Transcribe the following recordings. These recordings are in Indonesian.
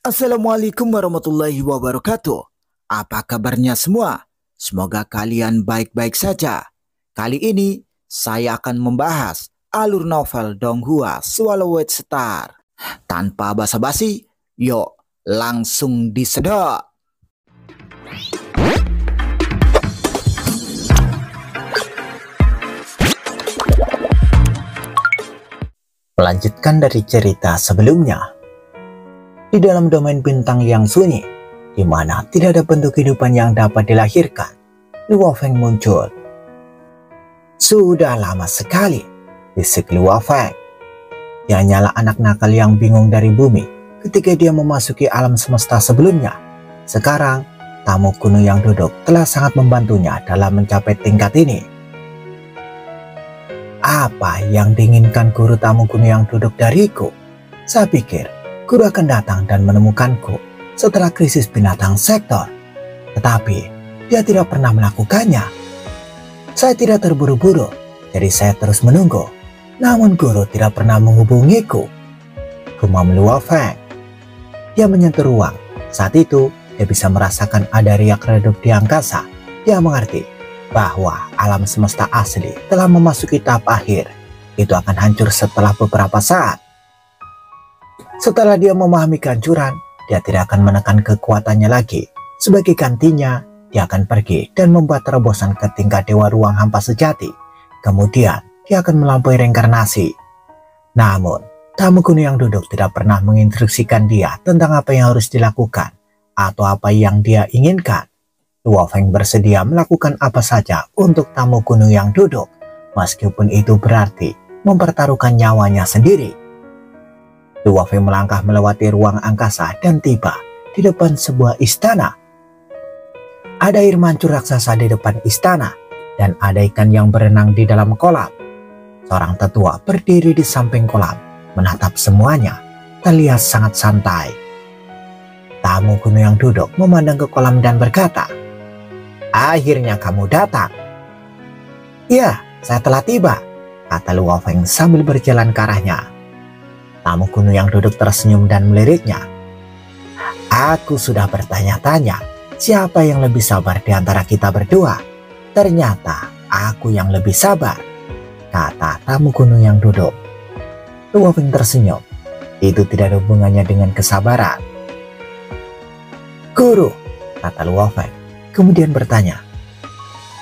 Assalamualaikum warahmatullahi wabarakatuh. Apa kabarnya semua? Semoga kalian baik-baik saja. Kali ini saya akan membahas alur novel Donghua Swallowed Star. Tanpa basa-basi, yuk langsung disedot. Melanjutkan dari cerita sebelumnya. Di dalam domain bintang yang sunyi, di mana tidak ada bentuk kehidupan yang dapat dilahirkan, Luo Feng muncul. Sudah lama sekali, bisik Luo Feng. Dia hanyalah anak nakal yang bingung dari bumi ketika dia memasuki alam semesta sebelumnya. Sekarang, tamu kuno yang duduk telah sangat membantunya dalam mencapai tingkat ini. Apa yang diinginkan guru tamu kuno yang duduk dariku? Saya pikir guru akan datang dan menemukanku setelah krisis binatang sektor. Tetapi dia tidak pernah melakukannya. Saya tidak terburu-buru, jadi saya terus menunggu. Namun guru tidak pernah menghubungiku. Gumam Luo Feng. Dia menyentuh ruang. Saat itu dia bisa merasakan ada riak redup di angkasa. Dia mengerti bahwa alam semesta asli telah memasuki tahap akhir. Itu akan hancur setelah beberapa saat. Setelah dia memahami kehancuran, dia tidak akan menekan kekuatannya lagi. Sebagai gantinya, dia akan pergi dan membuat terobosan ke tingkat dewa ruang hampa sejati. Kemudian, dia akan melampaui reinkarnasi. Namun, tamu kuno yang duduk tidak pernah menginstruksikan dia tentang apa yang harus dilakukan atau apa yang dia inginkan. Luo Feng bersedia melakukan apa saja untuk tamu kuno yang duduk, meskipun itu berarti mempertaruhkan nyawanya sendiri. Luo Feng melangkah melewati ruang angkasa dan tiba di depan sebuah istana. Ada air mancur raksasa di depan istana dan ada ikan yang berenang di dalam kolam. Seorang tetua berdiri di samping kolam, menatap semuanya, terlihat sangat santai. Tamu kuno yang duduk memandang ke kolam dan berkata, "Akhirnya kamu datang." "Ya, saya telah tiba," kata Luo Feng sambil berjalan ke arahnya. Tamu kuno yang duduk tersenyum dan meliriknya. "Aku sudah bertanya-tanya, siapa yang lebih sabar di antara kita berdua? Ternyata aku yang lebih sabar," kata tamu kuno yang duduk. Luo Feng tersenyum. Itu tidak ada hubungannya dengan kesabaran. "Guru," kata Luo Feng, kemudian bertanya,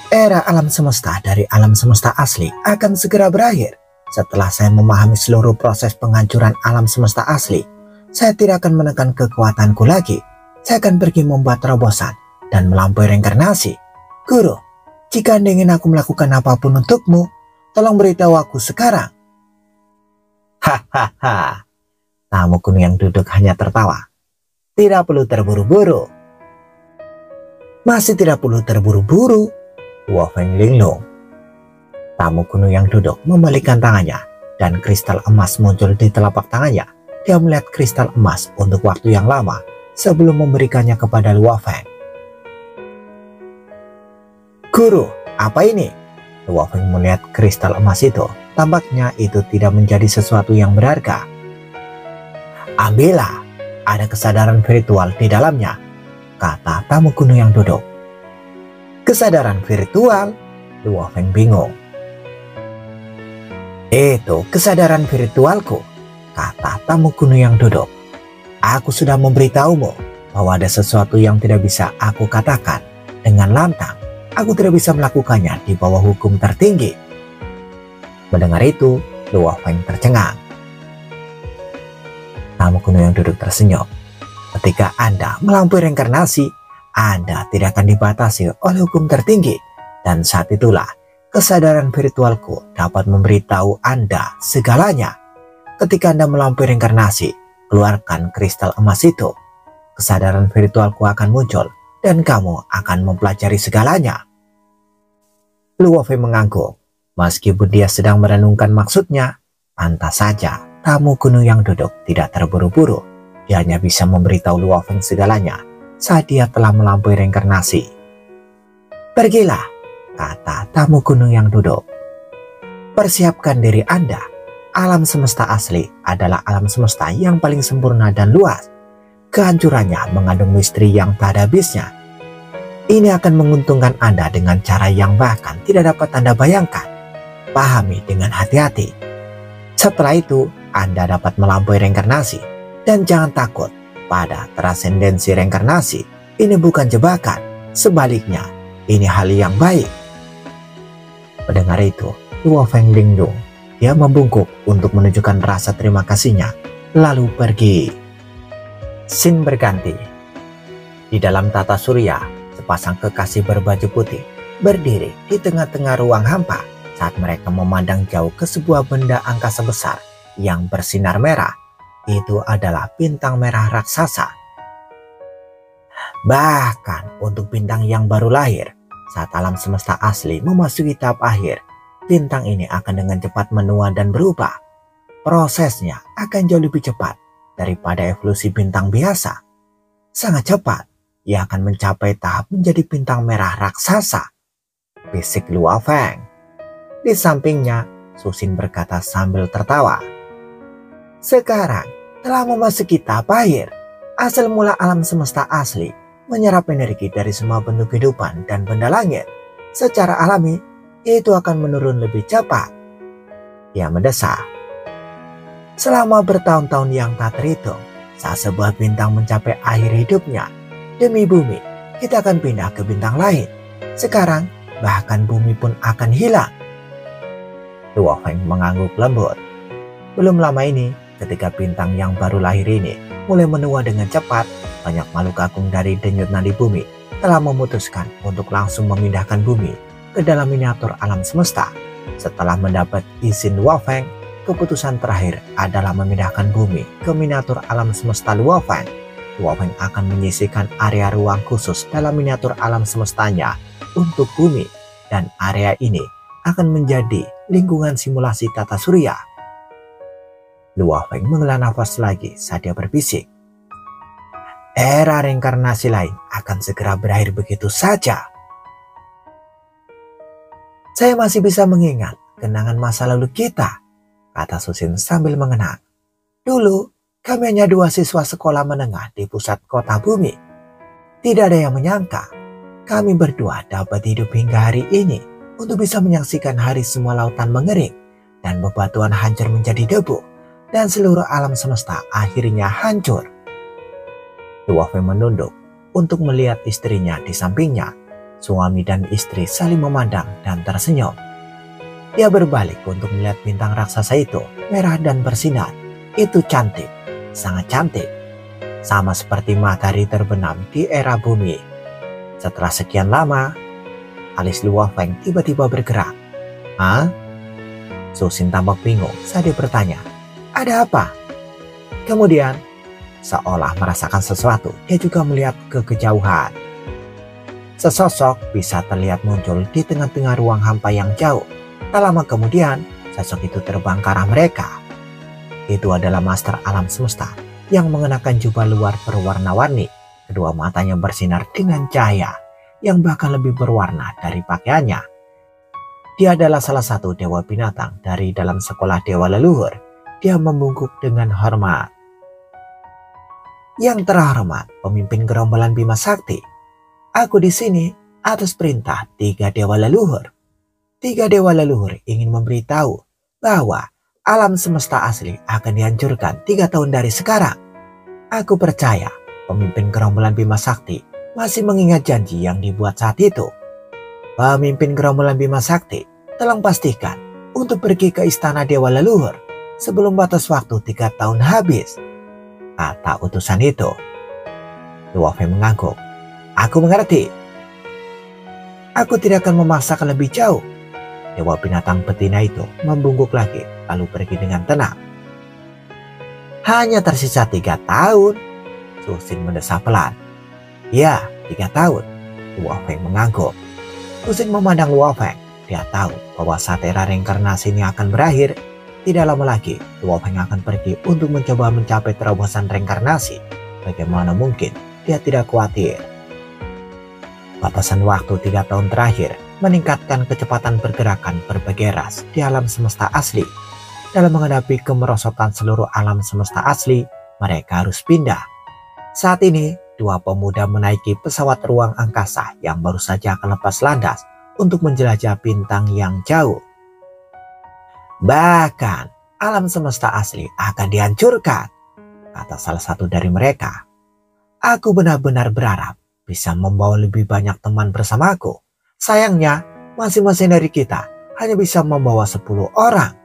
"Era alam semesta dari alam semesta asli akan segera berakhir. Setelah saya memahami seluruh proses penghancuran alam semesta asli, saya tidak akan menekan kekuatanku lagi. Saya akan pergi membuat terobosan dan melampaui reinkarnasi. Guru, jika Anda ingin aku melakukan apapun untukmu, tolong beritahu aku sekarang." Hahaha. Tamu kuno yang duduk hanya tertawa. "Tidak perlu terburu-buru." "Masih tidak perlu terburu-buru?" Luo Feng linglung. Tamu kuno yang duduk membalikkan tangannya dan kristal emas muncul di telapak tangannya. Dia melihat kristal emas untuk waktu yang lama sebelum memberikannya kepada Luo Feng. "Guru, apa ini?" Luo Feng melihat kristal emas itu. Tampaknya itu tidak menjadi sesuatu yang berharga. "Ambillah, ada kesadaran virtual di dalamnya," kata tamu kuno yang duduk. "Kesadaran virtual?" Luo Feng bingung. "Itu kesadaran virtualku," kata tamu kuno yang duduk. "Aku sudah memberitahumu bahwa ada sesuatu yang tidak bisa aku katakan dengan lantang. Aku tidak bisa melakukannya di bawah hukum tertinggi." Mendengar itu, Luo Feng tercengang. Tamu kuno yang duduk tersenyum. "Ketika Anda melampaui reinkarnasi, Anda tidak akan dibatasi oleh hukum tertinggi. Dan saat itulah kesadaran virtualku dapat memberitahu Anda segalanya. Ketika Anda melampaui reinkarnasi, keluarkan kristal emas itu. Kesadaran virtualku akan muncul dan kamu akan mempelajari segalanya." Luo Feng mengangguk. Meskipun dia sedang merenungkan maksudnya, pantas saja tamu kuno yang duduk tidak terburu-buru. Dia hanya bisa memberitahu Luo Feng segalanya saat dia telah melampaui reinkarnasi. "Pergilah," kata tamu kuno yang duduk. "Persiapkan diri Anda. Alam semesta asli adalah alam semesta yang paling sempurna dan luas. Kehancurannya mengandung misteri yang tak ada habisnya. Ini akan menguntungkan Anda dengan cara yang bahkan tidak dapat Anda bayangkan. Pahami dengan hati-hati. Setelah itu, Anda dapat melampaui reinkarnasi. Dan jangan takut pada transendensi reinkarnasi. Ini bukan jebakan. Sebaliknya, ini hal yang baik. Mendengar itu, Luo Feng linglung. Dia membungkuk untuk menunjukkan rasa terima kasihnya, lalu pergi. Scene berganti. Di dalam tata surya, sepasang kekasih berbaju putih berdiri di tengah-tengah ruang hampa saat mereka memandang jauh ke sebuah benda angkasa besar yang bersinar merah. Itu adalah bintang merah raksasa. Bahkan untuk bintang yang baru lahir, saat alam semesta asli memasuki tahap akhir, bintang ini akan dengan cepat menua dan berubah. Prosesnya akan jauh lebih cepat daripada evolusi bintang biasa. Sangat cepat, ia akan mencapai tahap menjadi bintang merah raksasa, bisik Luo Feng. Di sampingnya, Susin berkata sambil tertawa. Sekarang telah memasuki tahap akhir. Asal mula alam semesta asli menyerap energi dari semua bentuk kehidupan dan benda langit. Secara alami, itu akan menurun lebih cepat. Ia mendesak. Selama bertahun-tahun yang tak terhitung, saat sebuah bintang mencapai akhir hidupnya, demi bumi, kita akan pindah ke bintang lain. Sekarang, bahkan bumi pun akan hilang. Luo Feng mengangguk lembut. Belum lama ini, ketika bintang yang baru lahir ini mulai menua dengan cepat, banyak makhluk agung dari denyut nadi bumi telah memutuskan untuk langsung memindahkan bumi ke dalam miniatur alam semesta. Setelah mendapat izin Luo Feng, keputusan terakhir adalah memindahkan bumi ke miniatur alam semesta Luo Feng. Luo Feng akan menyisihkan area ruang khusus dalam miniatur alam semestanya untuk bumi, dan area ini akan menjadi lingkungan simulasi tata surya. Luo Feng menghela nafas lagi saat dia berbisik. Era reinkarnasi lain akan segera berakhir begitu saja. Saya masih bisa mengingat kenangan masa lalu kita, kata Susin sambil mengenang. Dulu, kami hanya 2 siswa sekolah menengah di pusat kota bumi. Tidak ada yang menyangka, kami berdua dapat hidup hingga hari ini untuk bisa menyaksikan hari semua lautan mengering dan bebatuan hancur menjadi debu, dan seluruh alam semesta akhirnya hancur. Luo Feng menunduk untuk melihat istrinya di sampingnya. Suami dan istri saling memandang dan tersenyum. Dia berbalik untuk melihat bintang raksasa itu, merah dan bersinar. Itu cantik, sangat cantik. Sama seperti matahari terbenam di era bumi. Setelah sekian lama, alis Luo Feng tiba-tiba bergerak. Hah? Susin tampak bingung saat dia bertanya, ada apa? Kemudian, seolah merasakan sesuatu, dia juga melihat ke kejauhan. Sesosok bisa terlihat muncul di tengah-tengah ruang hampa yang jauh. Tak lama kemudian, sosok itu terbang ke arah mereka. Itu adalah master alam semesta yang mengenakan jubah luar berwarna-warni. Kedua matanya bersinar dengan cahaya yang bahkan lebih berwarna dari pakaiannya. Dia adalah salah satu dewa binatang dari dalam sekolah dewa leluhur. Dia membungkuk dengan hormat. Yang terhormat, pemimpin gerombolan Bima Sakti. Aku di sini atas perintah 3 dewa leluhur. 3 dewa leluhur ingin memberitahu bahwa alam semesta asli akan dihancurkan 3 tahun dari sekarang. Aku percaya pemimpin gerombolan Bima Sakti masih mengingat janji yang dibuat saat itu. Pemimpin gerombolan Bima Sakti telah pastikan untuk pergi ke istana dewa leluhur sebelum batas waktu 3 tahun habis, kata utusan itu. Luo Feng mengangguk. Aku mengerti. Aku tidak akan memaksakan lebih jauh. Dewa binatang betina itu membungkuk lagi lalu pergi dengan tenang. Hanya tersisa 3 tahun. Susin mendesah pelan. Ya, 3 tahun. Luo Feng mengangguk. Susin memandang Luo Feng. Dia tahu bahwa saat era reinkarnasi ini akan berakhir, tidak lama lagi Luo Feng akan pergi untuk mencoba mencapai terobosan reinkarnasi. Bagaimana mungkin dia tidak khawatir? Batasan waktu 3 tahun terakhir meningkatkan kecepatan pergerakan berbagai ras di alam semesta asli. Dalam menghadapi kemerosotan seluruh alam semesta asli, mereka harus pindah. Saat ini, dua pemuda menaiki pesawat ruang angkasa yang baru saja akan lepas landas untuk menjelajah bintang yang jauh. Bahkan, alam semesta asli akan dihancurkan, kata salah satu dari mereka. Aku benar-benar berharap bisa membawa lebih banyak teman bersamaku. Sayangnya, masing-masing dari kita hanya bisa membawa 10 orang.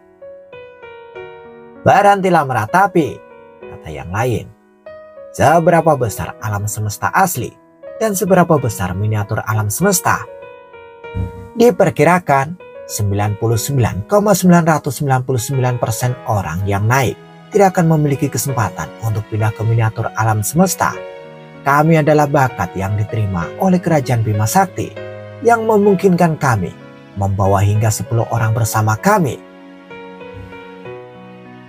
Berhentilah meratapi, kata yang lain. Seberapa besar alam semesta asli dan seberapa besar miniatur alam semesta? Diperkirakan 99,999% orang yang naik tidak akan memiliki kesempatan untuk pindah ke miniatur alam semesta. Kami adalah bakat yang diterima oleh Kerajaan Bima Sakti yang memungkinkan kami membawa hingga 10 orang bersama kami.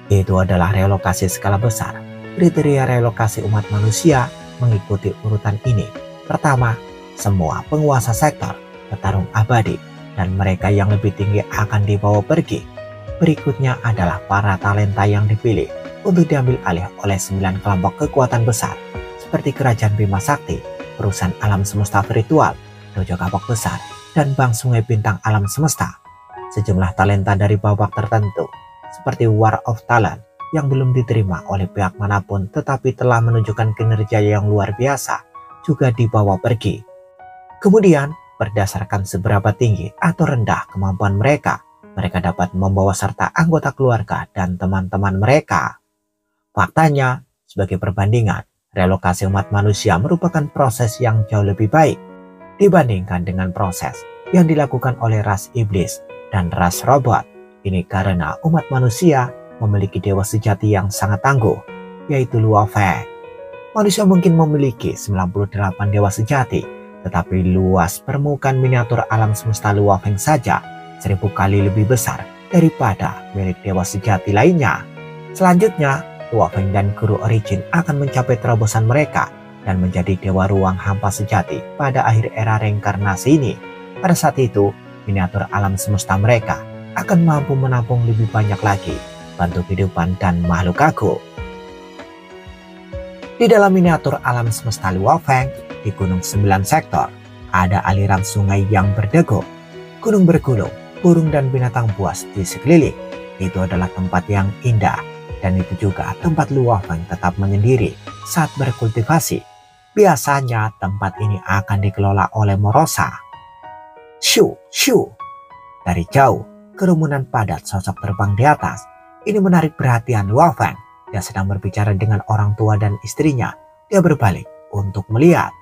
Itu adalah relokasi skala besar. Kriteria relokasi umat manusia mengikuti urutan ini. Pertama, semua penguasa sektor, petarung abadi, dan mereka yang lebih tinggi akan dibawa pergi. Berikutnya adalah para talenta yang dipilih untuk diambil alih oleh 9 kelompok kekuatan besar seperti Kerajaan Bima Sakti, Perusahaan Alam Semesta Virtual, Dojo Kapok Besar, dan Bank Sungai Bintang Alam Semesta. Sejumlah talenta dari babak tertentu seperti War of Talent yang belum diterima oleh pihak manapun tetapi telah menunjukkan kinerja yang luar biasa juga dibawa pergi. Kemudian, berdasarkan seberapa tinggi atau rendah kemampuan mereka dapat membawa serta anggota keluarga dan teman-teman mereka. Faktanya, sebagai perbandingan, relokasi umat manusia merupakan proses yang jauh lebih baik dibandingkan dengan proses yang dilakukan oleh ras iblis dan ras robot. Ini karena umat manusia memiliki dewa sejati yang sangat tangguh, yaitu Luo Feng. Manusia mungkin memiliki 98 dewa sejati, tetapi luas permukaan miniatur alam semesta Luo Feng saja 1000 kali lebih besar daripada milik dewa sejati lainnya. Selanjutnya, Luo Feng dan Guru Origin akan mencapai terobosan mereka dan menjadi dewa ruang hampa sejati pada akhir era reinkarnasi ini. Pada saat itu, miniatur alam semesta mereka akan mampu menampung lebih banyak lagi bentuk kehidupan dan makhluk agung. Di dalam miniatur alam semesta Luo Feng, di Gunung 9 Sektor, ada aliran sungai yang berdegup, gunung bergulung, burung dan binatang buas di sekeliling. Itu adalah tempat yang indah, dan itu juga tempat Luo Feng tetap menyendiri saat berkultivasi. Biasanya tempat ini akan dikelola oleh Morosa. Shoo, shoo. Dari jauh, kerumunan padat sosok terbang di atas. Ini menarik perhatian Luo Feng. Dia sedang berbicara dengan orang tua dan istrinya. Dia berbalik untuk melihat.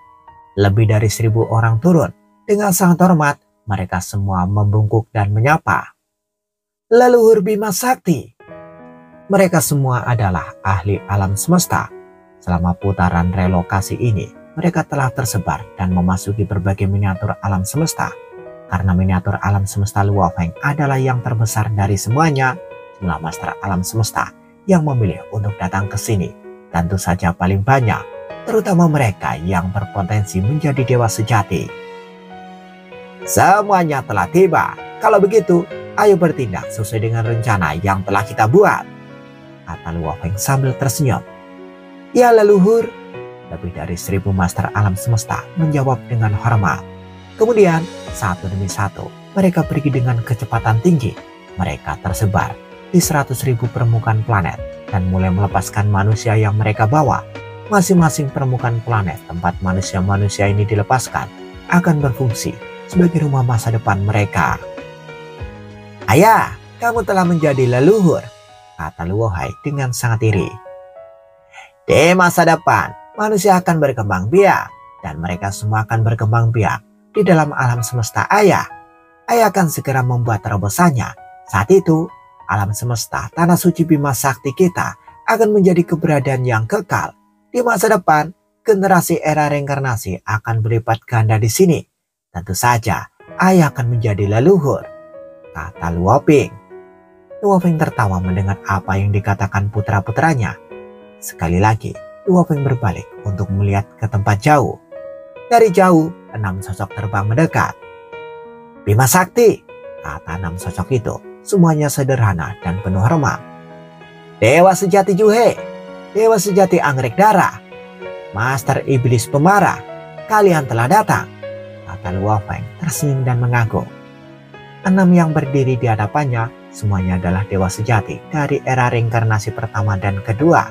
Lebih dari 1000 orang turun. Dengan sangat hormat, mereka semua membungkuk dan menyapa. Leluhur Bima Sakti. Mereka semua adalah ahli alam semesta. Selama putaran relokasi ini, mereka telah tersebar dan memasuki berbagai miniatur alam semesta. Karena miniatur alam semesta Luo Feng adalah yang terbesar dari semuanya, jumlah master alam semesta yang memilih untuk datang ke sini tentu saja paling banyak, terutama mereka yang berpotensi menjadi dewa sejati. Semuanya telah tiba. Kalau begitu, ayo bertindak sesuai dengan rencana yang telah kita buat, kata Luo Feng sambil tersenyum. Ya leluhur, lebih dari 1000 master alam semesta menjawab dengan hormat. Kemudian, satu demi satu, mereka pergi dengan kecepatan tinggi. Mereka tersebar di 100.000 permukaan planet dan mulai melepaskan manusia yang mereka bawa. Masing-masing permukaan planet tempat manusia-manusia ini dilepaskan akan berfungsi sebagai rumah masa depan mereka. Ayah, kamu telah menjadi leluhur, kata Luo Hai dengan sangat iri. Di masa depan, manusia akan berkembang biak dan mereka semua akan berkembang biak di dalam alam semesta ayah. Ayah akan segera membuat terobosannya. Saat itu, alam semesta tanah suci Bima Sakti kita akan menjadi keberadaan yang kekal. Di masa depan, generasi era reinkarnasi akan berlipat ganda di sini. Tentu saja, ayah akan menjadi leluhur, kata Luo Ping. Luo Ping tertawa mendengar apa yang dikatakan putra-putranya. Sekali lagi, Luo Ping berbalik untuk melihat ke tempat jauh. Dari jauh, 6 sosok terbang mendekat. Bima Sakti, kata 6 sosok itu. Semuanya sederhana dan penuh hormat. Dewa sejati Juhe, dewa sejati Anggrek Darah. Master Iblis Pemarah, kalian telah datang, kata Luo Feng tersenyum dan mengaku. 6 yang berdiri di hadapannya semuanya adalah dewa sejati dari era reinkarnasi pertama dan kedua.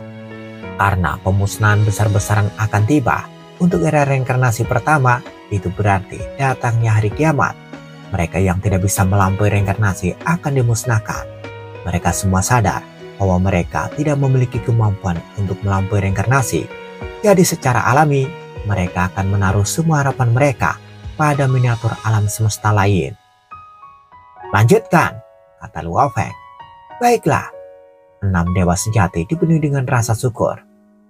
Karena pemusnahan besar-besaran akan tiba, untuk era reinkarnasi pertama itu berarti datangnya hari kiamat. Mereka yang tidak bisa melampaui reinkarnasi akan dimusnahkan. Mereka semua sadar bahwa mereka tidak memiliki kemampuan untuk melampaui reinkarnasi. Jadi secara alami, mereka akan menaruh semua harapan mereka pada miniatur alam semesta lain. Lanjutkan, kata Luo Feng. Baiklah. 6 dewa sejati dipenuhi dengan rasa syukur.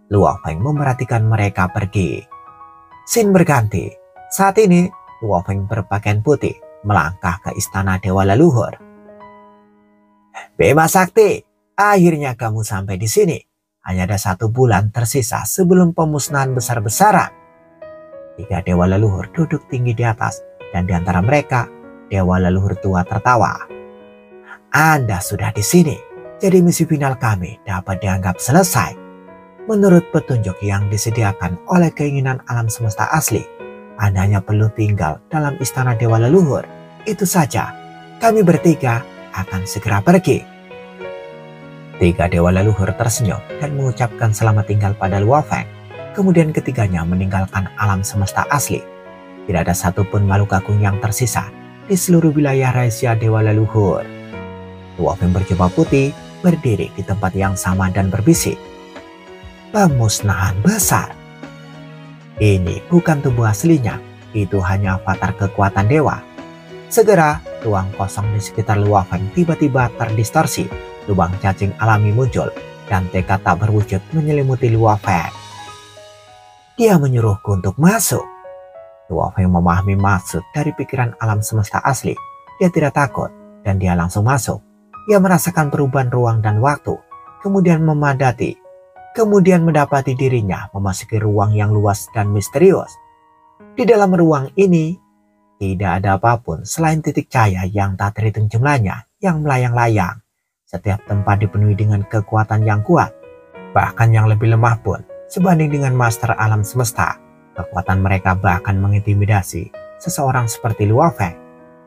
Luo Feng memperhatikan mereka pergi. Scene berganti. Saat ini, Luo Feng berpakaian putih melangkah ke istana dewa leluhur. Bima Sakti, akhirnya kamu sampai di sini. Hanya ada 1 bulan tersisa sebelum pemusnahan besar-besaran. 3 dewa leluhur duduk tinggi di atas, dan di antara mereka, dewa leluhur tua tertawa. Anda sudah di sini, jadi misi final kami dapat dianggap selesai. Menurut petunjuk yang disediakan oleh keinginan alam semesta asli, Anda hanya perlu tinggal dalam istana dewa leluhur. Itu saja, kami bertiga akan segera pergi. 3 dewa leluhur tersenyum dan mengucapkan selamat tinggal pada Luo Feng. Kemudian ketiganya meninggalkan alam semesta asli. Tidak ada satupun makhluk agung yang tersisa di seluruh wilayah rahasia dewa leluhur. Luo Feng berjubah putih berdiri di tempat yang sama dan berbisik. Pemusnahan besar. Ini bukan tubuh aslinya, itu hanya avatar kekuatan dewa. Segera, ruang kosong di sekitar Luo Feng tiba-tiba terdistorsi. Lubang cacing alami muncul dan tekad tak berwujud menyelimuti Luo Feng. Dia menyuruhku untuk masuk. Luo Feng memahami maksud dari pikiran alam semesta asli. Dia tidak takut dan dia langsung masuk. Dia merasakan perubahan ruang dan waktu, kemudian mendapati dirinya memasuki ruang yang luas dan misterius. Di dalam ruang ini, tidak ada apapun selain titik cahaya yang tak terhitung jumlahnya yang melayang-layang. Setiap tempat dipenuhi dengan kekuatan yang kuat, bahkan yang lebih lemah pun sebanding dengan master alam semesta. Kekuatan mereka bahkan mengintimidasi seseorang seperti Luo Feng.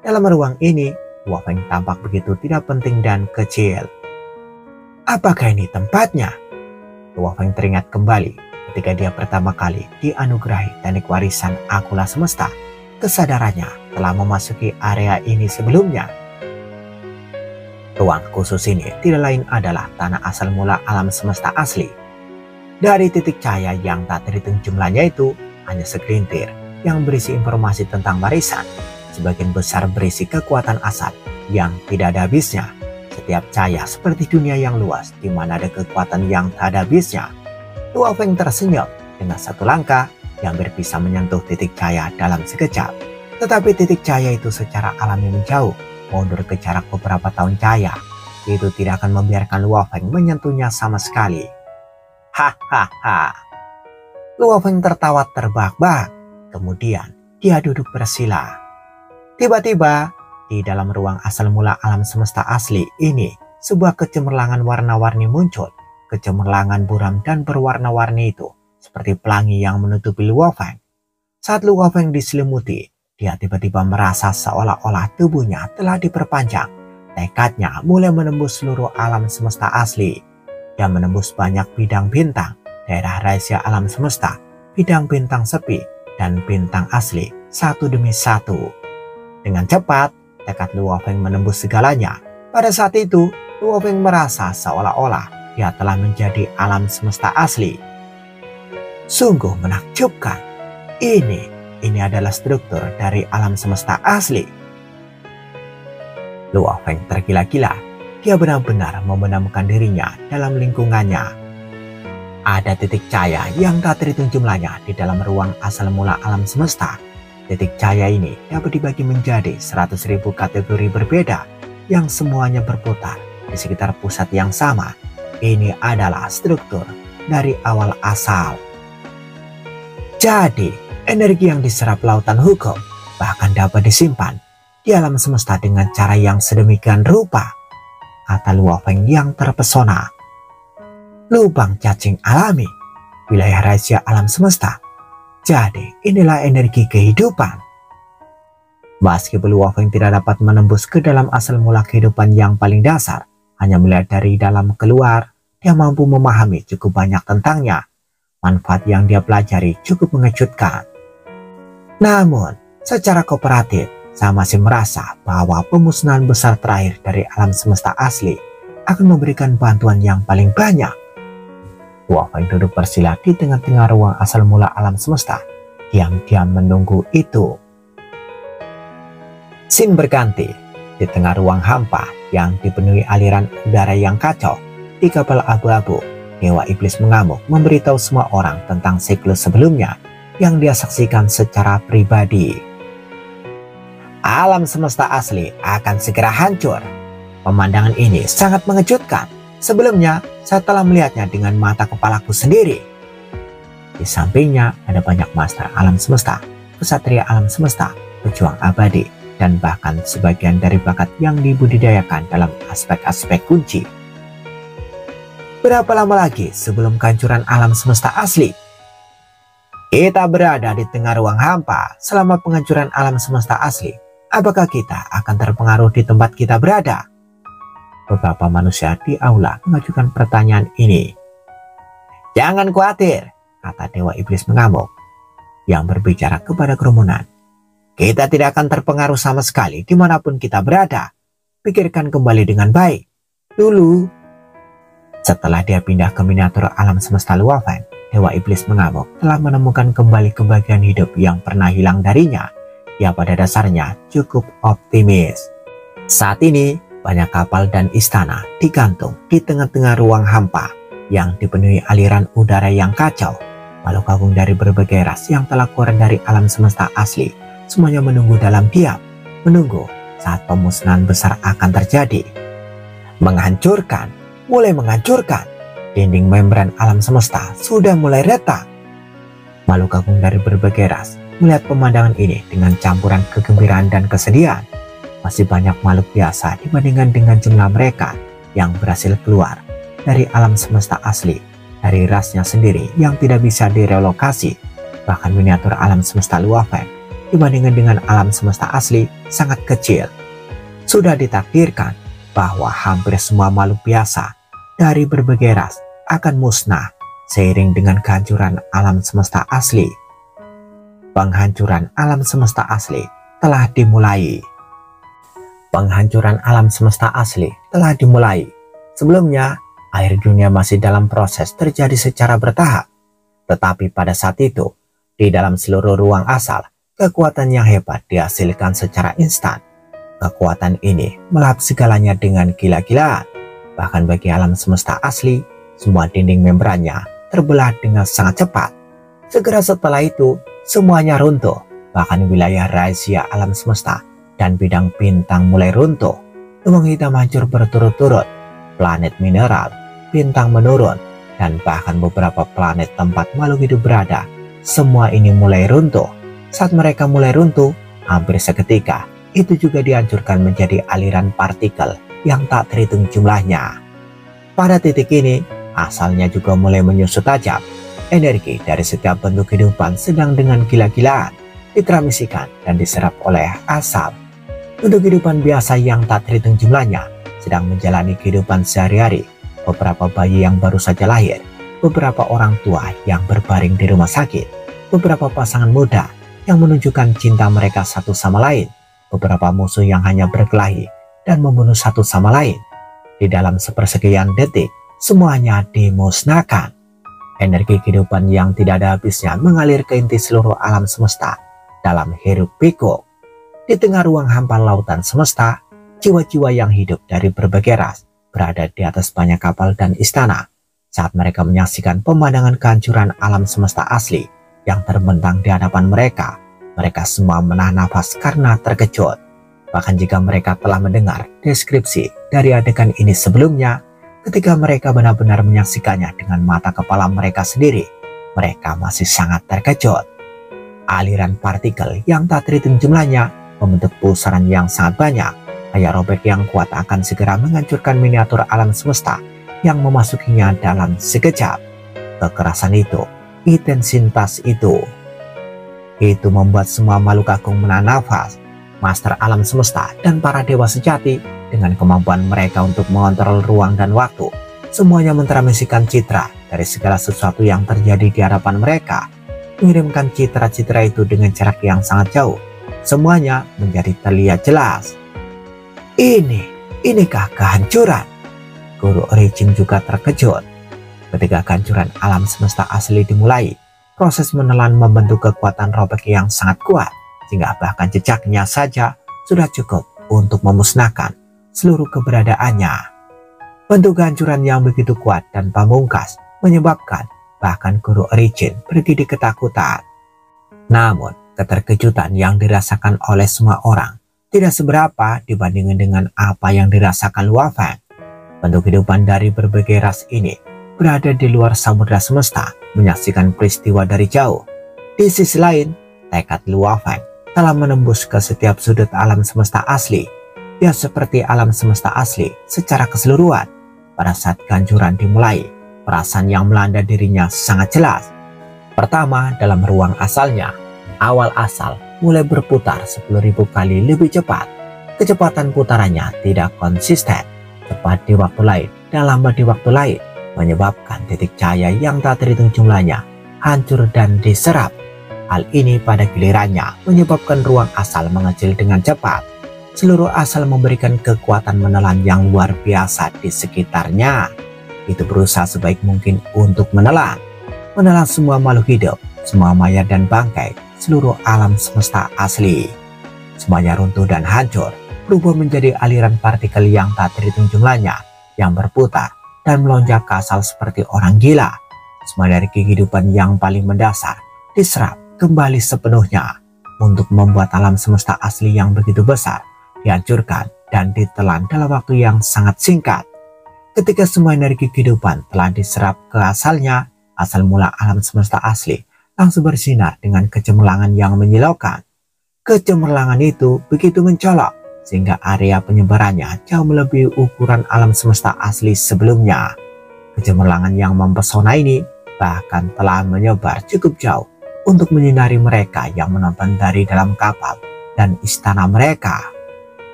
Dalam ruang ini, Luo Feng tampak begitu tidak penting dan kecil. Apakah ini tempatnya? Luo Feng teringat kembali ketika dia pertama kali dianugerahi teknik warisan Akula Semesta. Kesadarannya telah memasuki area ini sebelumnya. Ruang khusus ini tidak lain adalah tanah asal mula alam semesta asli. Dari titik cahaya yang tak terhitung jumlahnya itu, hanya segelintir yang berisi informasi tentang warisan. Sebagian besar berisi kekuatan asal yang tidak ada habisnya. Setiap cahaya seperti dunia yang luas di mana ada kekuatan yang tak ada habisnya. Luo Feng tersenyum dengan 1 langkah yang bisa menyentuh titik cahaya dalam sekejap. Tetapi titik cahaya itu secara alami menjauh, mundur ke jarak beberapa tahun cahaya. Itu tidak akan membiarkan Luo Feng menyentuhnya sama sekali. Hahaha. Luo Feng tertawa terbahak-bahak. Kemudian dia duduk bersila. Tiba-tiba di dalam ruang asal mula alam semesta asli ini, sebuah kecemerlangan warna-warni muncul. Kecemerlangan buram dan berwarna-warni itu seperti pelangi yang menutupi Luo Feng. Saat Luo Feng diselimuti, dia tiba-tiba merasa seolah-olah tubuhnya telah diperpanjang. Tekadnya mulai menembus seluruh alam semesta asli. Dia menembus banyak bidang bintang, daerah rahasia alam semesta, bidang bintang sepi, dan bintang asli satu demi satu. Dengan cepat, tekad Luo Feng menembus segalanya. Pada saat itu, Luo Feng merasa seolah-olah dia telah menjadi alam semesta asli. Sungguh menakjubkan. Ini adalah struktur dari alam semesta asli. Luo Feng tergila-gila. Dia benar-benar menemukan dirinya dalam lingkungannya. Ada titik cahaya yang tak terhitung jumlahnya di dalam ruang asal mula alam semesta. Titik cahaya ini dapat dibagi menjadi 100.000 kategori berbeda yang semuanya berputar di sekitar pusat yang sama. Ini adalah struktur dari awal asal. Jadi, energi yang diserap lautan hukum bahkan dapat disimpan di alam semesta dengan cara yang sedemikian rupa, kata Luo Feng yang terpesona. Lubang cacing alami. wilayah rahasia alam semesta. Jadi inilah energi kehidupan. Meski Blue Wolf tidak dapat menembus ke dalam asal mula kehidupan yang paling dasar, hanya melihat dari dalam keluar, dia mampu memahami cukup banyak tentangnya. Manfaat yang dia pelajari cukup mengejutkan. Namun, secara kooperatif, saya masih merasa bahwa pemusnahan besar terakhir dari alam semesta asli akan memberikan bantuan yang paling banyak. Wolf duduk bersila di tengah-tengah ruang asal mula alam semesta, diam-diam menunggu itu. Scene berganti di tengah ruang hampa yang dipenuhi aliran udara yang kacau. Di kapal abu-abu, Dewa Iblis mengamuk memberitahu semua orang tentang siklus sebelumnya yang dia saksikan secara pribadi. Alam semesta asli akan segera hancur. Pemandangan ini sangat mengejutkan. Sebelumnya, saya telah melihatnya dengan mata kepalaku sendiri. Di sampingnya ada banyak master alam semesta, kesatria alam semesta, pejuang abadi, dan bahkan sebagian dari bakat yang dibudidayakan dalam aspek-aspek kunci. Berapa lama lagi sebelum kehancuran alam semesta asli? Kita berada di tengah ruang hampa selama penghancuran alam semesta asli. Apakah kita akan terpengaruh di tempat kita berada? Beberapa manusia di aula mengajukan pertanyaan ini. Jangan khawatir, kata Dewa Iblis mengamuk yang berbicara kepada kerumunan. Kita tidak akan terpengaruh sama sekali dimanapun kita berada. Pikirkan kembali dengan baik. Dulu, setelah dia pindah ke miniatur alam semesta Luofen, Dewa Iblis mengamuk telah menemukan kembali kebahagiaan hidup yang pernah hilang darinya. Ia pada dasarnya cukup optimis. Saat ini, banyak kapal dan istana digantung di tengah-tengah ruang hampa yang dipenuhi aliran udara yang kacau. Makhluk agung dari berbagai ras yang telah keluar dari alam semesta asli semuanya menunggu dalam diam, menunggu saat pemusnahan besar akan terjadi. Menghancurkan, mulai menghancurkan. Dinding membran alam semesta sudah mulai retak. Makhluk agung dari berbagai ras melihat pemandangan ini dengan campuran kegembiraan dan kesedihan. Masih banyak makhluk biasa dibandingkan dengan jumlah mereka yang berhasil keluar dari alam semesta asli, dari rasnya sendiri yang tidak bisa direlokasi. Bahkan miniatur alam semesta Luofen dibandingkan dengan alam semesta asli sangat kecil. Sudah ditakdirkan bahwa hampir semua makhluk biasa dari berbagai ras akan musnah seiring dengan kehancuran alam semesta asli. Penghancuran alam semesta asli telah dimulai. Penghancuran alam semesta asli telah dimulai. Sebelumnya, air dunia masih dalam proses terjadi secara bertahap. Tetapi pada saat itu, di dalam seluruh ruang asal, kekuatan yang hebat dihasilkan secara instan. Kekuatan ini melahap segalanya dengan gila-gilaan. Bahkan bagi alam semesta asli, semua dinding membrannya terbelah dengan sangat cepat. Segera setelah itu, semuanya runtuh. Bahkan wilayah rahasia alam semesta dan bidang bintang mulai runtuh. Ruang hitam hancur berturut-turut. Planet mineral, bintang menurun, dan bahkan beberapa planet tempat makhluk hidup berada. Semua ini mulai runtuh. Saat mereka mulai runtuh, hampir seketika, itu juga dihancurkan menjadi aliran partikel yang tak terhitung jumlahnya. Pada titik ini, asalnya juga mulai menyusut tajam. Energi dari setiap bentuk kehidupan sedang dengan gila-gilaan ditransmisikan dan diserap oleh asal. Bentuk kehidupan biasa yang tak terhitung jumlahnya sedang menjalani kehidupan sehari-hari. Beberapa bayi yang baru saja lahir, beberapa orang tua yang berbaring di rumah sakit, beberapa pasangan muda yang menunjukkan cinta mereka satu sama lain, beberapa musuh yang hanya berkelahi dan membunuh satu sama lain. Di dalam sepersekian detik, semuanya dimusnahkan. Energi kehidupan yang tidak ada habisnya mengalir ke inti seluruh alam semesta dalam hiruk pikuk. Di tengah ruang hampa lautan semesta, jiwa-jiwa yang hidup dari berbagai ras berada di atas banyak kapal dan istana. Saat mereka menyaksikan pemandangan kehancuran alam semesta asli yang terbentang di hadapan mereka, mereka semua menahan nafas karena terkejut. Bahkan jika mereka telah mendengar deskripsi dari adegan ini sebelumnya, ketika mereka benar-benar menyaksikannya dengan mata kepala mereka sendiri, mereka masih sangat terkejut. Aliran partikel yang tak terhitung jumlahnya membentuk pusaran yang sangat banyak. Kayak robek yang kuat akan segera menghancurkan miniatur alam semesta yang memasukinya dalam sekejap. Kekerasan itu intensitas itu. Itu membuat semua makhluk agung menahan nafas. Master alam semesta dan para dewa sejati dengan kemampuan mereka untuk mengontrol ruang dan waktu, semuanya mentransmisikan citra dari segala sesuatu yang terjadi di hadapan mereka, mengirimkan citra-citra itu dengan jarak yang sangat jauh. Semuanya menjadi terlihat jelas. Inikah kehancuran? Guru Origin juga terkejut. Ketika kehancuran alam semesta asli dimulai, proses menelan membentuk kekuatan robek yang sangat kuat, sehingga bahkan jejaknya saja sudah cukup untuk memusnahkan seluruh keberadaannya. Bentuk kehancuran yang begitu kuat dan pamungkas menyebabkan bahkan Guru Origin bergigit ketakutan. Namun, keterkejutan yang dirasakan oleh semua orang tidak seberapa dibandingkan dengan apa yang dirasakan Luo Feng. Bentuk kehidupan dari berbagai ras ini berada di luar samudra semesta, menyaksikan peristiwa dari jauh. Di sisi lain, tekad Luo Feng telah menembus ke setiap sudut alam semesta asli. Dia seperti alam semesta asli secara keseluruhan. Pada saat kehancuran dimulai, perasaan yang melanda dirinya sangat jelas. Pertama, dalam ruang asalnya, awal asal mulai berputar 10.000 kali lebih cepat. Kecepatan putarannya tidak konsisten, cepat di waktu lain dan lambat di waktu lain, menyebabkan titik cahaya yang tak terhitung jumlahnya hancur dan diserap. Hal ini pada gilirannya menyebabkan ruang asal mengecil dengan cepat. Seluruh asal memberikan kekuatan menelan yang luar biasa di sekitarnya. Itu berusaha sebaik mungkin untuk menelan semua makhluk hidup, semua mayat dan bangkai, seluruh alam semesta asli. Semuanya runtuh dan hancur, berubah menjadi aliran partikel yang tak terhitung jumlahnya, yang berputar dan melonjak ke asal seperti orang gila. Semua dari kehidupan yang paling mendasar diserap kembali sepenuhnya untuk membuat alam semesta asli yang begitu besar dihancurkan dan ditelan dalam waktu yang sangat singkat. Ketika semua energi kehidupan telah diserap ke asalnya, asal mula alam semesta asli langsung bersinar dengan kecemerlangan yang menyilaukan. Kecemerlangan itu begitu mencolok sehingga area penyebarannya jauh melebihi ukuran alam semesta asli sebelumnya. Kecemerlangan yang mempesona ini bahkan telah menyebar cukup jauh untuk menyinari mereka yang menonton dari dalam kapal dan istana mereka.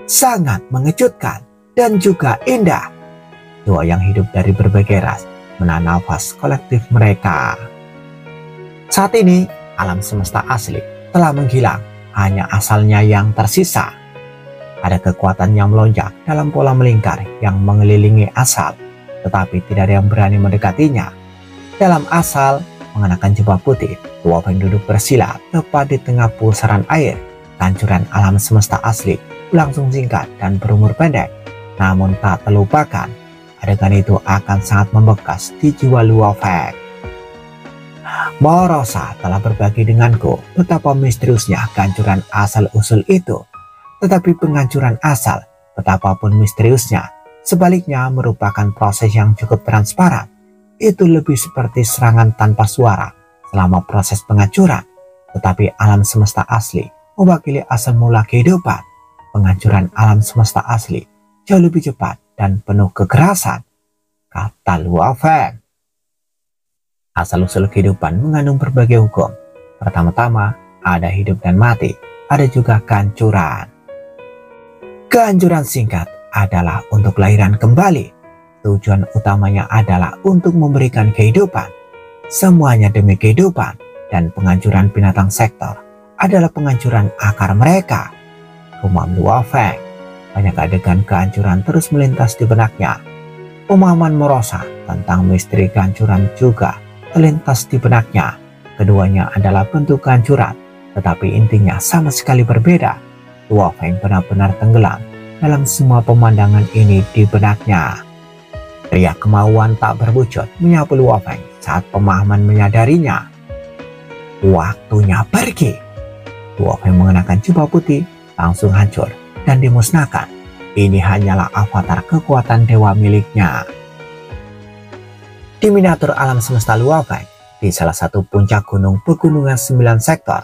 Sangat mengejutkan dan juga indah. Dua yang hidup dari berbagai ras menahan nafas kolektif mereka. Saat ini, alam semesta asli telah menghilang, hanya asalnya yang tersisa. Ada kekuatan yang melonjak dalam pola melingkar yang mengelilingi asal, tetapi tidak ada yang berani mendekatinya. Dalam asal, mengenakan jubah putih, Luo Feng duduk bersila tepat di tengah pusaran air. Kehancuran alam semesta asli berlangsung singkat dan berumur pendek, namun tak terlupakan. Adegan itu akan sangat membekas di jiwa Luo Feng. Morosa telah berbagi denganku betapa misteriusnya kehancuran asal-usul itu. Tetapi penghancuran asal, betapapun misteriusnya, sebaliknya merupakan proses yang cukup transparan. Itu lebih seperti serangan tanpa suara selama proses penghancuran. Tetapi alam semesta asli mewakili asal mula kehidupan. Penghancuran alam semesta asli jauh lebih cepat dan penuh kekerasan, kata Luo Feng. Asal-usul kehidupan mengandung berbagai hukum. Pertama-tama, ada hidup dan mati, ada juga kehancuran. Kehancuran singkat adalah untuk kelahiran kembali. Tujuan utamanya adalah untuk memberikan kehidupan. Semuanya demi kehidupan, dan penghancuran binatang sektor adalah penghancuran akar mereka. Gumam Luo Feng. Banyak adegan kehancuran terus melintas di benaknya. Pemahaman Morosa tentang misteri kehancuran juga terlintas di benaknya. Keduanya adalah bentuk kehancuran, tetapi intinya sama sekali berbeda. Luo Feng benar-benar tenggelam dalam semua pemandangan ini di benaknya. Riak kemauan tak berwujud menyapu Luo Feng saat pemahaman menyadarinya. Waktunya pergi. Luo Feng mengenakan jubah putih langsung hancur dan dimusnahkan. Ini hanyalah avatar kekuatan dewa miliknya. Di miniatur alam semesta Luo Feng, di salah satu puncak gunung pegunungan 9 sektor,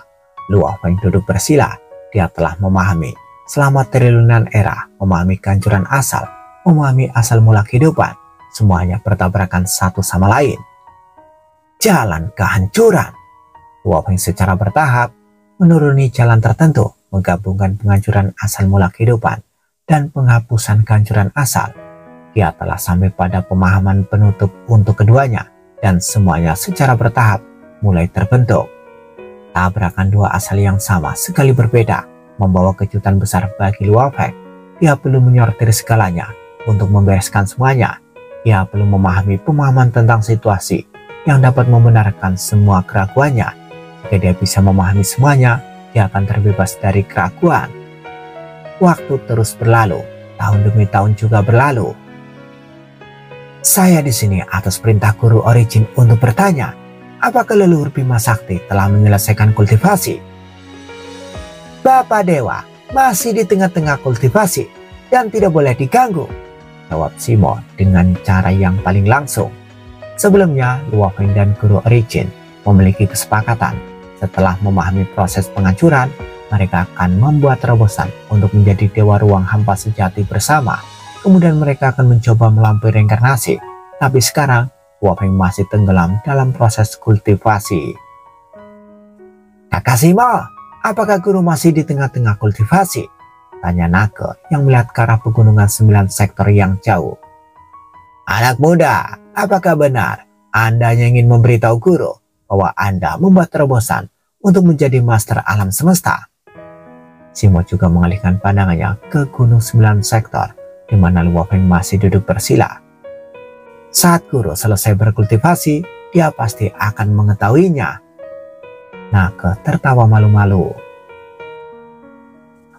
Luo Feng duduk bersila. Dia telah memahami selama triliunan era, memahami kehancuran asal, memahami asal mula kehidupan. Semuanya bertabrakan satu sama lain. jalan kehancuran. Luo Feng secara bertahap menuruni jalan tertentu, menggabungkan penghancuran asal mula kehidupan dan penghapusan kehancuran asal. Dia telah sampai pada pemahaman penutup untuk keduanya, dan semuanya secara bertahap mulai terbentuk. Tabrakan dua asal yang sama sekali berbeda membawa kejutan besar bagi Luo Feng. Dia perlu menyortir segalanya untuk membereskan semuanya. Dia perlu memahami pemahaman tentang situasi yang dapat membenarkan semua keraguannya. Jika dia bisa memahami semuanya, dia akan terbebas dari keraguan. Waktu terus berlalu, tahun demi tahun juga berlalu. Saya di sini atas perintah Guru Origin untuk bertanya, apakah leluhur Bima Sakti telah menyelesaikan kultivasi? Bapak Dewa masih di tengah-tengah kultivasi dan tidak boleh diganggu, jawab Simo dengan cara yang paling langsung. Sebelumnya, Luo Feng dan Guru Origin memiliki kesepakatan. Setelah memahami proses penghancuran, mereka akan membuat terobosan untuk menjadi dewa ruang hampa sejati bersama. Kemudian mereka akan mencoba melampaui reinkarnasi. Tapi sekarang, Luo Feng masih tenggelam dalam proses kultivasi. Kakak Simo, apakah guru masih di tengah-tengah kultivasi? Tanya Nage yang melihat ke arah pegunungan 9 sektor yang jauh. Anak muda, apakah benar Anda ingin memberitahu guru bahwa Anda membuat terobosan untuk menjadi master alam semesta? Simo juga mengalihkan pandangannya ke gunung 9 sektor, di mana Luo Feng masih duduk bersila. Saat guru selesai berkultivasi, dia pasti akan mengetahuinya. Nage tertawa malu-malu.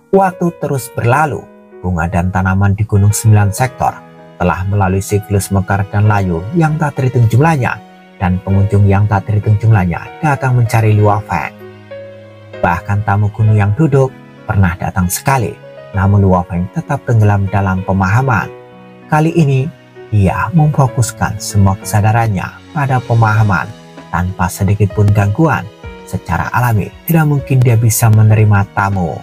Waktu terus berlalu, bunga dan tanaman di gunung 9 sektor telah melalui siklus mekar dan layu yang tak terhitung jumlahnya, dan pengunjung yang tak terhitung jumlahnya datang mencari Luo Feng. Bahkan tamu gunung yang duduk pernah datang sekali, namun Luo Feng tetap tenggelam dalam pemahaman. Kali ini, ia memfokuskan semua kesadarannya pada pemahaman tanpa sedikit pun gangguan. Secara alami, tidak mungkin dia bisa menerima tamu.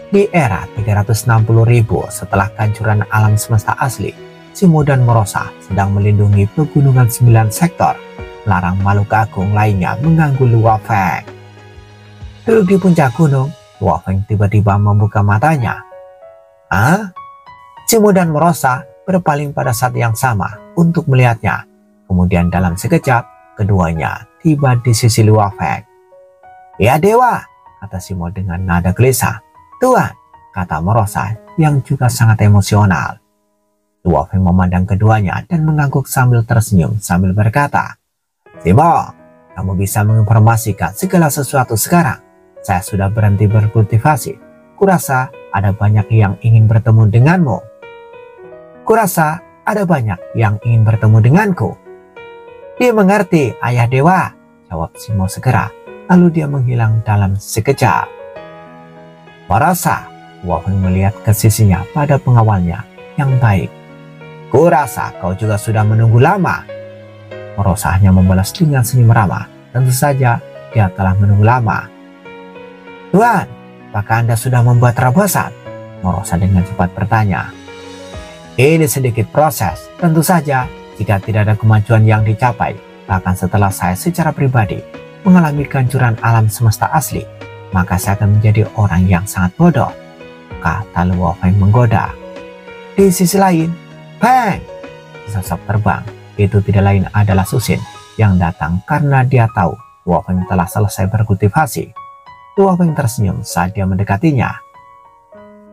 Di era 360.000 setelah kehancuran alam semesta asli, Simo dan Merosa sedang melindungi pegunungan 9 sektor, melarang makhluk agung lainnya mengganggu Luo Feng. Duduk di puncak gunung, Luo Feng tiba-tiba membuka matanya. Simo dan Merosa berpaling pada saat yang sama untuk melihatnya. Kemudian dalam sekejap, keduanya tiba di sisi Luo Feng. Ya Dewa, kata Simo dengan nada gelisah. Tuan, kata Merosa yang juga sangat emosional. Luo Feng memandang keduanya dan mengangguk sambil tersenyum sambil berkata, Simo, kamu bisa menginformasikan segala sesuatu sekarang. Saya sudah berhenti berkultivasi. Kurasa ada banyak yang ingin bertemu denganmu. Kurasa ada banyak yang ingin bertemu denganku. Dia mengerti, Ayah Dewa, jawab Simo segera. Lalu dia menghilang dalam sekejap. Merasa, Luo Feng melihat ke sisinya pada pengawalnya yang baik. Kurasa kau juga sudah menunggu lama. Merosa hanya membalas dengan senyum ramah. Tentu saja dia telah menunggu lama. Tuan, apakah Anda sudah membuat terobosan? Merosa dengan cepat bertanya. Ini sedikit proses. Tentu saja jika tidak ada kemajuan yang dicapai, bahkan setelah saya secara pribadi mengalami kehancuran alam semesta asli, maka saya akan menjadi orang yang sangat bodoh, kata Luo Feng menggoda. Di sisi lain, Feng! Sosok terbang itu tidak lain adalah Susin yang datang karena dia tahu Luo Feng telah selesai berkultivasi. Luo Feng tersenyum saat dia mendekatinya.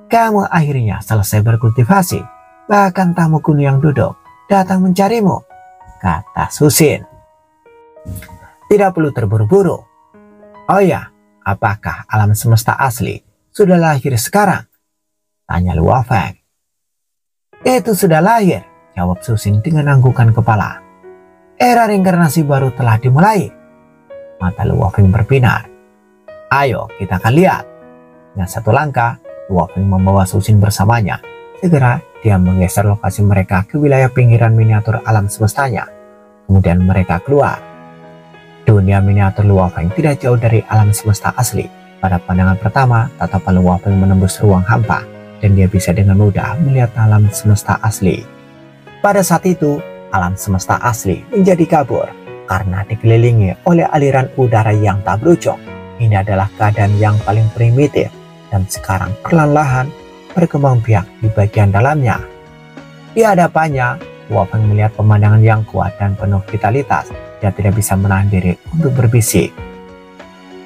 Kamu akhirnya selesai berkultivasi, bahkan tamu kuno yang duduk datang mencarimu, kata Susin. Tidak perlu terburu-buru. Oh ya, apakah alam semesta asli sudah lahir sekarang? Tanya Luo Feng. Itu sudah lahir, jawab Susin dengan anggukan kepala. Era reinkarnasi baru telah dimulai. Mata Luo Feng berbinar. Ayo kita akan lihat. Dengan satu langkah, Luo Feng membawa Susin bersamanya. Segera dia menggeser lokasi mereka ke wilayah pinggiran miniatur alam semestanya. Kemudian mereka keluar. Dunia miniatur Luo Feng tidak jauh dari alam semesta asli. Pada pandangan pertama, tatapan Luo Feng menembus ruang hampa, dan dia bisa dengan mudah melihat alam semesta asli. Pada saat itu, alam semesta asli menjadi kabur. karena dikelilingi oleh aliran udara yang tak berujung. Ini adalah keadaan yang paling primitif dan sekarang perlahan-lahan berkembang biak di bagian dalamnya. Di hadapannya, Luo Feng melihat pemandangan yang kuat dan penuh vitalitas. Dia tidak bisa menahan diri untuk berbisik.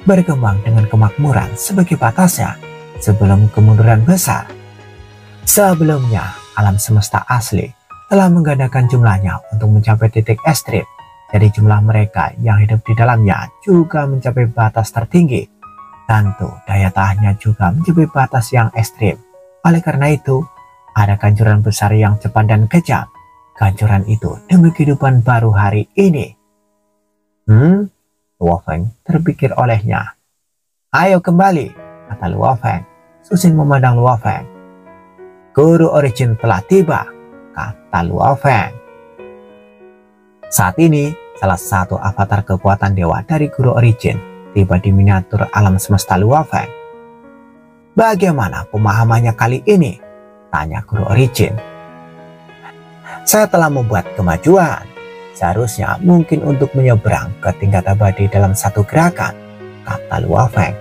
Berkembang dengan kemakmuran sebagai batasnya sebelum kemunduran besar. Sebelumnya, alam semesta asli telah menggandakan jumlahnya untuk mencapai titik ekstrim. Jadi jumlah mereka yang hidup di dalamnya juga mencapai batas tertinggi. Tentu daya tahannya juga mencapai batas yang ekstrim. Oleh karena itu, ada gancuran besar yang cepat dan kejam. Gancuran itu demi kehidupan baru hari ini. Luo Feng terpikir olehnya. Ayo kembali, kata Luo Feng. Susin memandang Luo Feng. Guru Origin telah tiba, kata Luo Feng. Saat ini, salah satu avatar kekuatan dewa dari Guru Origin tiba di miniatur alam semesta Luo Feng. Bagaimana pemahamannya kali ini? Tanya Guru Origin. Saya telah membuat kemajuan. Seharusnya mungkin untuk menyeberang ke tingkat abadi dalam satu gerakan, kata Luo Feng.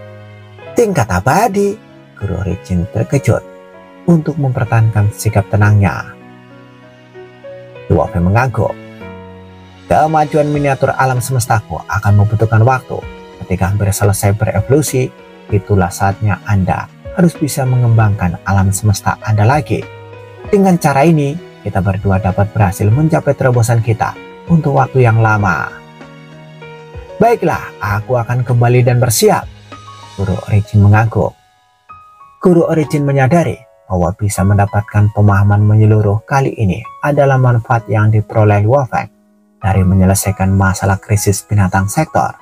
Tingkat abadi? Guru Origin terkejut untuk mempertahankan sikap tenangnya. Luo Feng mengangguk. Kemajuan miniatur alam semestaku akan membutuhkan waktu. Ketika hampir selesai berevolusi, itulah saatnya Anda harus bisa mengembangkan alam semesta Anda lagi. Dengan cara ini, kita berdua dapat berhasil mencapai terobosan kita untuk waktu yang lama. Baiklah, aku akan kembali dan bersiap. Guru Origin mengangguk. Guru Origin menyadari bahwa bisa mendapatkan pemahaman menyeluruh kali ini adalah manfaat yang diperoleh Luo Feng dari menyelesaikan masalah krisis binatang sektor.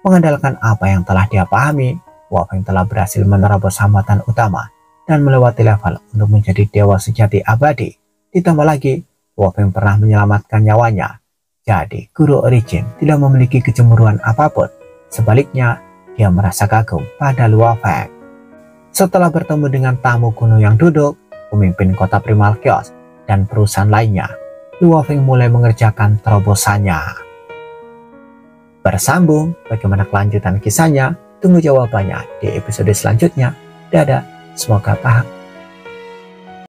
Mengandalkan apa yang telah dia pahami, Luo Feng telah berhasil menerobos hambatan utama dan melewati level untuk menjadi dewa sejati abadi. Ditambah lagi, Luo Feng pernah menyelamatkan nyawanya. Jadi, Guru Origin tidak memiliki kecemburuan apapun. Sebaliknya, dia merasa kagum pada Luo Feng. Setelah bertemu dengan tamu kuno yang duduk, pemimpin kota Primal Chaos, dan perusahaan lainnya, Luo Feng mulai mengerjakan terobosannya. Bersambung, bagaimana kelanjutan kisahnya? Tunggu jawabannya di episode selanjutnya. Dadah, semoga paham.